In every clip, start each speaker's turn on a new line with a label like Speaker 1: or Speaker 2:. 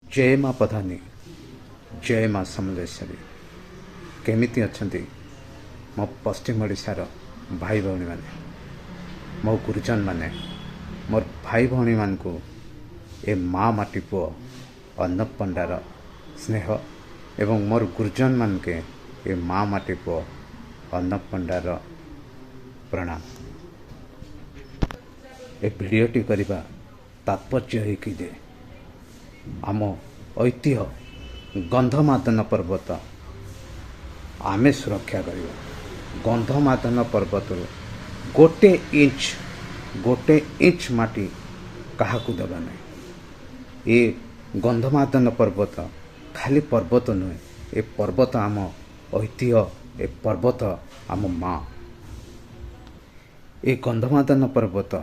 Speaker 1: जय माँ प्रधानी जय माँ समलेश्वरी केमिति अच्छंती मो पश्चिम ओडिशार भाई भौणी माने मो गुरुजन माने मोर भाई भौणी मान को ए माँ माटी पुओ अन्नप पंडार स्नेह एवं मोर गुरुजन मान के ए माँ माटी पुओ अन्नप पंडार प्रणाम। ए भिडियोटी करवा तात्पर्य है कि जे आम ऐतिह्य गंधमादन पर्वत आमे सुरक्षा करवा। गंधमादन पर्वत गोटे इंच माटी क्या देवा ना। ये गंधमादन पर्वत खाली पर्वत नुहे, ए पर्वत आम ऐतिह्य, ए पर्वत आम माँ। ए गंधमादन पर्वत,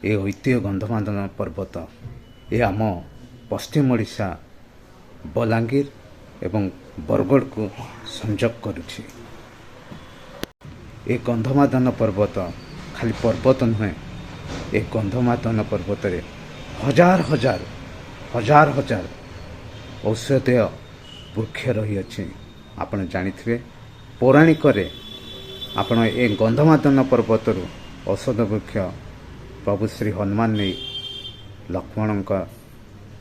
Speaker 1: ए ऐतिह्य गंधमादन पर्वत ये आम पश्चिम ओडिशा बलांगीर एवं बरगढ़ को संजोग करुछि। ए गंधमादन पर्वत खाली पर्वत नुहे, ए गंधमादन पर्वत रे हजार हजार हजार हजार औषधीय वृक्ष रही अछि। आपण जानिथिबे पौराणिक रे आपण ए गंधमादन पर्वत रु औषध वृक्ष प्रभु श्री हनुमान ने लक्ष्मण का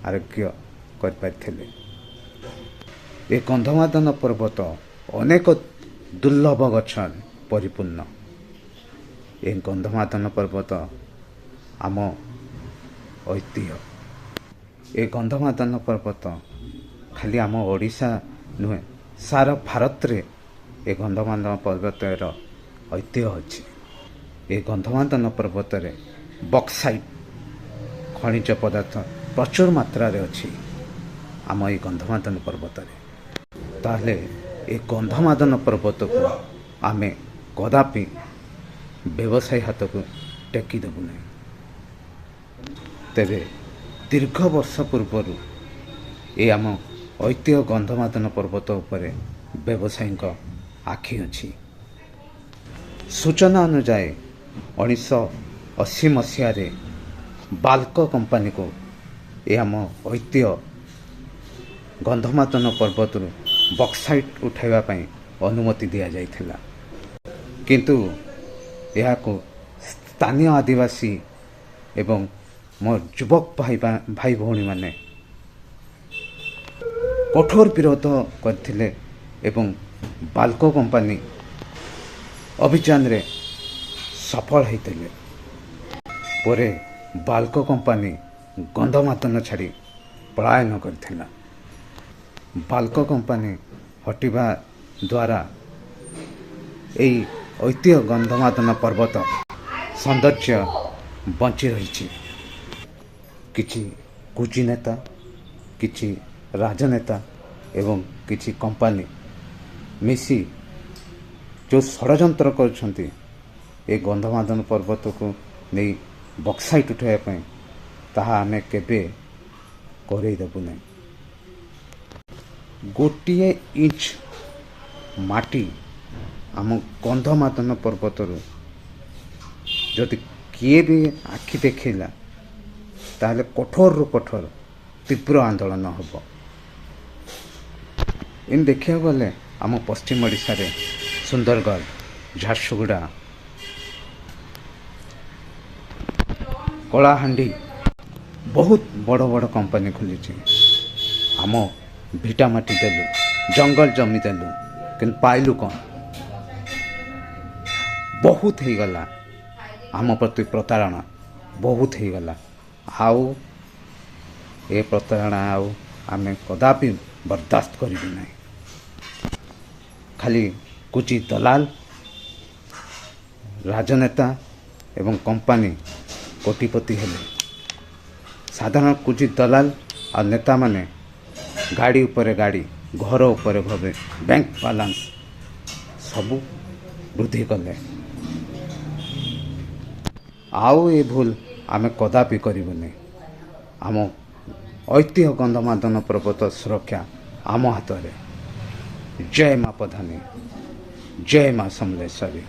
Speaker 1: आरोग्य कर। ए गंधमादन पर्वत अनेक दुर्लभ गछ परिपूर्ण। ए गंधमादन पर्वत आम ऐतिह्य। ए गंधमादन पर्वत खाली आम ओडिशा नुहे, सारा भारत रे ए गंधमादन पर्वत ऐतिह्य अछि। ए गंधमादन पर्वत रे बक्साइट खनिज पदार्थ प्रचुर मात्रा रे अछि आम ए गंधमादन पर्वत रे। ताहले ए गंधमादन पर्वत को आमे कदापि व्यवसाय हाथ को टेकी देबु नहीं। तेरे दीर्घ वर्ष पूर्व ए आम ऐतिह्य गंधमादन पर्वत उपरे व्यवसायी आखि अछि। सूचना अनुसार 1980 मसीह बाल्को कंपनी को ये आम ऐतिह्य गंधमादन पर्वत बक्साइट उठाइवा पई अनुमति दिया जाइथिला, किंतु यह को स्थानीय आदिवासी एवं मोर युवक भाई भौणी माने कठोर विरोध करथिले एवं बाल्को कंपनी अभियान रे सफल होइतिले। परे बाल्को कंपनी गंधमादन छाड़ी पलायन करथिला। बाल्को कंपनी हटिबा द्वारा एई ऐतिह्य गंधमादन पर्वत सौंदर्य बंची रही। किछि कुची नेता, किछि राजनेता एवं किछि कंपनी मिसी जो षड्यंत्र करछंती ए गंधमादन पर्वत को नहीं बक्साइट उठाइबा पई, ताहा आमे केबे करेई देबु नहीं। गोटिए इंच माटी आम गंधमादन पर्वत जदि किए भी आखि देखला ताहले कठोर रु कठोर तीव्र आंदोलन हम। इन देखा गले आम पश्चिम ओडिशा रे सुंदरगढ़, झारसुगुड़ा, कलाहांडी बहुत बड़ बड़ कंपनी खुली। आम भिटा माटी देलु, जंगल जमी देलु, कि पाइलु कौन? बहुत ही गला आम प्रति प्रतारणा बहुत ही गला। आउ ए प्रतारणा आउ आमे कदापि बर्दाश्त करिबु नहीं। खाली कुछ दलाल, राजनेता एवं कंपनी कोटिपति हेले, साधारण कुछ दलाल और नेता माने गाड़ी उपरे गाड़ी, घर उपरे घर, बैंक बालांस सबू वृद्धि कले। आउ ये भूल आमे कदापि करिबु नहीं। आम ऐतिह्य गंधमादन पर्वत सुरक्षा आम हाथ रे। जय माँ प्रधानी, जय माँ समलेश्वरी।